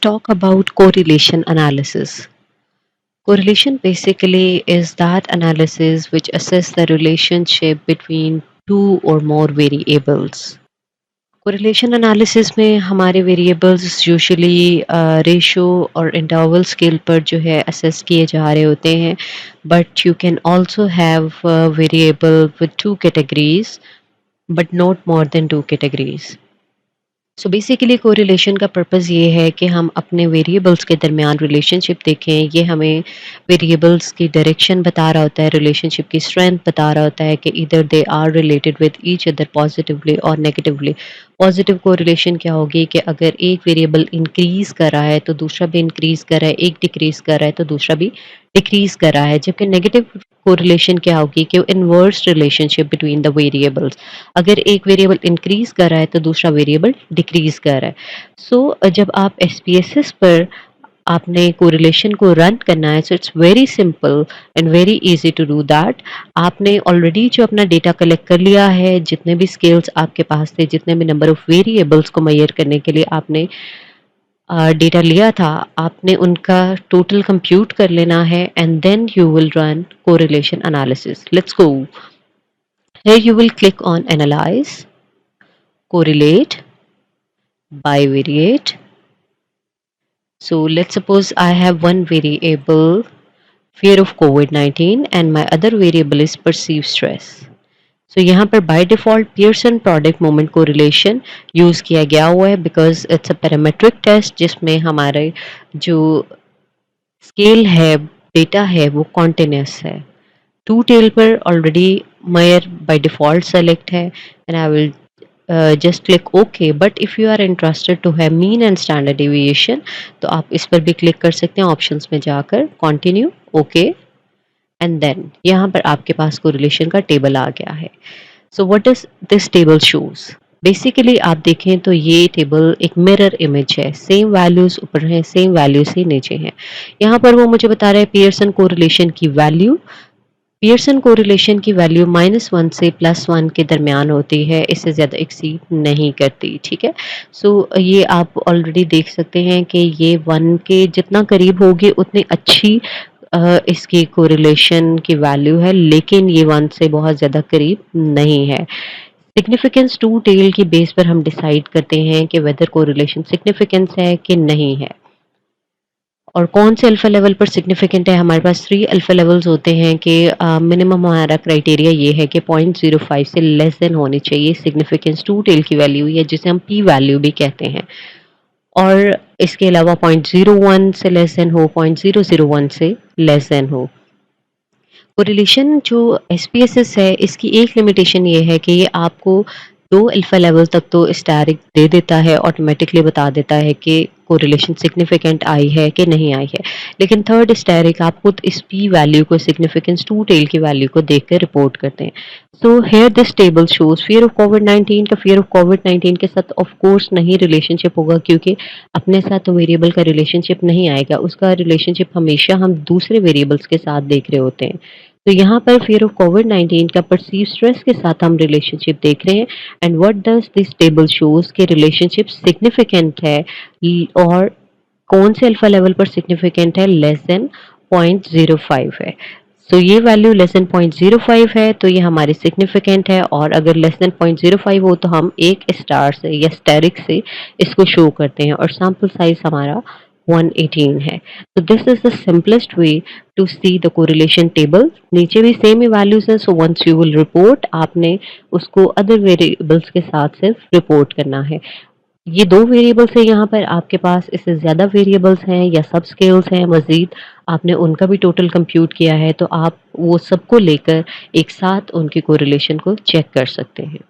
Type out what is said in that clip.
talk about correlation analysis. Correlation basically is that analysis which assess the relationship between two or more variables. Correlation analysis में हमारे variables usually ratio और interval scale पर जो है assess किए जा रहे होते हैं, but you can also have variable with two categories but not more than two categories. So basically correlation का पर्पस ये है कि हम अपने वेरिएबल्स के दरमियान रिलेशनशिप देखें. ये हमें वेरिएबल्स की डायरेक्शन बता रहा होता है, रिलेशनशिप की स्ट्रेंथ बता रहा होता है कि इधर they are related with each other positively और नेगेटिवली. पॉजिटिव कोरिलेशन क्या होगी कि अगर एक वेरिएबल इंक्रीज कर रहा है तो दूसरा भी इंक्रीज कर रहा है, एक डिक्रीज कर रहा है तो दूसरा भी डिक्रीज कर रहा है. जबकि नेगेटिव कोरिलेशन क्या होगी कि inverse relationship between the variables. अगर एक वेरिएबल इंक्रीज कर रहा है तो दूसरा वेरिएबल डिक्रीज कर रहा है. सो जब आप एसपीएसएस पर आपने कोरिलेशन को रन करना है, so it's very simple and very easy to do that. आपने ऑलरेडी जो अपना डेटा कलेक्ट कर लिया है, जितने भी स्केल्स आपके पास थे, जितने भी नंबर ऑफ वेरिएबल्स को मेजर करने के लिए आपने डेटा लिया था, आपने उनका टोटल कंप्यूट कर लेना है and then you will run correlation analysis. Let's go. Here you will click on Analyze, Correlate, Bivariate. So let's suppose I have one variable, fear of COVID-19, and my other variable is perceived stress. So यहाँ पर by default Pearson product moment correlation use किया गया हुआ है because it's a parametric test जिसमें हमारे जो scale है, डेटा है, वो कॉन्टिन्यूस है. टू टेल पर ऑलरेडी मेयर बाय डिफॉल्ट सेलेक्ट है and I will just click OK. But if you are interested to have mean and standard deviation तो आप इस पर भी क्लिक कर सकते हैं ऑप्शंस में जाकर, कंटिन्यू, ओके, एंड देन यहाँ पर आपके पास कोरिलेशन का टेबल आ गया है. So what does this table shows? Basically आप देखें तो ये टेबल एक मिरर इमेज है. सेम वैल्यूज ऊपर हैं, सेम वैल्यूज ही नीचे हैं. यहाँ पर वो मुझे बता रहा है पियर्सन कोरिलेशन की वैल्यू. पियर्सन कोरिलेशन की वैल्यू -1 से +1 के दरमियान होती है, इससे ज़्यादा एक्सीड नहीं करती. ठीक है. सो ये आप ऑलरेडी देख सकते हैं कि ये 1 के जितना करीब होगी उतनी अच्छी इसकी कोरिलेशन की वैल्यू है, लेकिन ये 1 से बहुत ज़्यादा करीब नहीं है. सिग्निफिकेंस टू टेल की बेस पर हम डिसाइड करते हैं कि वेदर कोरिलेशन सिग्निफिकेंस है कि नहीं है. और कौन से अल्फा लेवल पर सिग्निफिकेंट है? हमारे पास 3 अल्फा लेवल्स होते हैं कि मिनिमम हमारा क्राइटेरिया ये है कि 0.05 से लेस देन होनी चाहिए सिग्निफिकेंस टू टेल की वैल्यू, या जिसे हम पी वैल्यू भी कहते हैं. और इसके अलावा 0.01 से लेस देन हो, 0.001 से लेस देन हो. कोरिलेशन जो एसपीएसएस है, इसकी एक लिमिटेशन ये है कि ये आपको 2 अल्फा लेवल तक तो स्टैटिक दे देता है, ऑटोमेटिकली बता देता है कि कोरिलेशन सिग्निफिकेंट आई है कि नहीं आई है. लेकिन थर्ड स्टैटिक आप खुद इस पी वैल्यू को, सिग्निफिकेंस टू टेल की वैल्यू को देख कर रिपोर्ट करते हैं. So here this table shows fear of कोविड-19 का फियर ऑफ कोविड-19 के साथ ऑफ कोर्स नहीं रिलेशनशिप होगा, क्योंकि अपने साथ तो वेरिएबल का रिलेशनशिप नहीं आएगा. उसका रिलेशनशिप हमेशा हम दूसरे वेरिएबल्स के साथ देख रहे होते हैं. तो यहाँ पर फियर ऑफ कोविड-19 का परसीव स्ट्रेस के साथ हम रिलेशनशिप देख रहे हैं. And what does this table shows के रिलेशनशिप सिग्निफिकेंट है, और कौन से अल्फा लेवल पर सिग्निफिकेंट है? लेस देन 0.05 है. सो ये वैल्यू लेस देन 0.05 है तो ये हमारी सिग्निफिकेंट है, और अगर लेस देन 0.05 हो तो हम एक स्टार से या स्टेरिक से इसको शो करते हैं, और सैम्पल साइज हमारा 118 है. तो this is the simplest way to see the correlation table. नीचे भी सेम ही वैल्यूज हैं. So once you will report, आपने उसको अदर वेरिएबल्स के साथ सिर्फ रिपोर्ट करना है. ये 2 वेरिएबल्स है यहाँ पर, आपके पास इससे ज़्यादा वेरिएबल्स हैं या सब स्केल्स हैं मज़ीद, आपने उनका भी टोटल कंप्यूट किया है, तो आप वो सबको लेकर एक साथ उनकी कोरिलेशन को चेक कर सकते हैं.